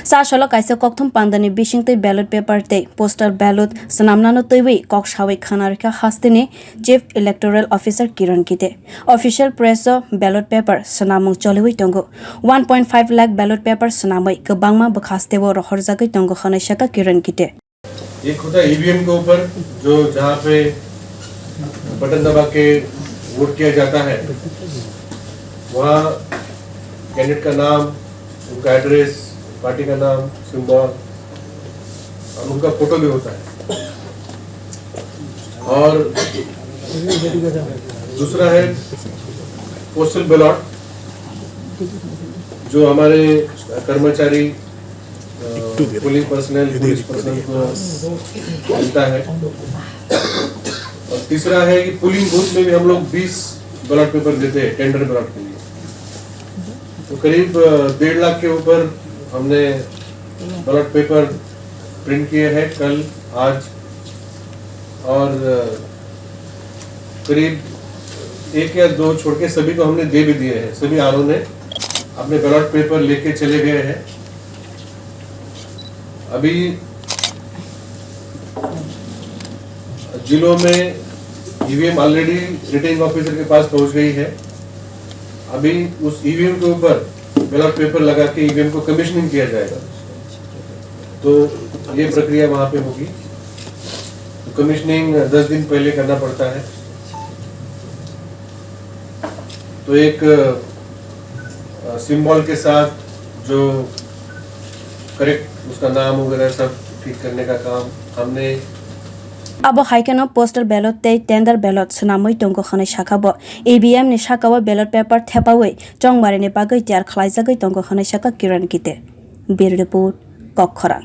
Sashala kaisa kokthum pandani bishingte ballot paper te postal ballot sanamnano toiwi kok shawi khanarika hastene chief electoral officer Kiran Kite official press ballot paper sanamung choliwi tongo 1.5 lakh ballot paper sanamai kebangma bakhastewo rohorjagai tongo khanashaka Kiran Kite एक होता है EVM के ऊपर जो जहाँ पे button दबा के वोट किया जाता है वहाँ कैंडिडेट का नाम, उनका एड्रेस, पार्टी का नाम, सिंबल और उनका फोटो भी होता है। और दूसरा है पोस्टल बैलेट जो हमारे कर्मचारी पुलिस पर्सनल को मिलता है। और तीसरा है कि पोलिंग बूथ में भी हम लोग 20 बैलेट पेपर देते हैं टेंडर बैलेट के लिए। तो करीब 1.5 लाख के ऊपर हमने बैलेट पेपर प्रिंट किए हैं कल आज। और करीब 1 या 2 छोड़ के सभी को हमने दे भी दिए हैं। सभी आरओ ने अपने बैलेट पेपर लेके चले गए हैं। अभी जिलों में ईवीएम ऑलरेडी रिटर्निंग ऑफिसर के पास पहुंच गई है। अभी उस ईवीएम के ऊपर बैलेट पेपर लगा के ईवीएम को कमीशनिंग किया जाएगा। तो ये प्रक्रिया वहां पे होगी। तो कमीशनिंग 10 दिन पहले करना पड़ता है। तो एक सिंबल के साथ जो करेक्ट उसका नाम वगैरह सब ठीक करने का काम हमने Abo haikano postal ballot te tender ballot sanamoi tongo khane shakabo ABM ni shakawa ballot paper thepawi chongmare ne bagai tiar khlaijagoi tongo khane shaka Kiran Kite bir report kokhora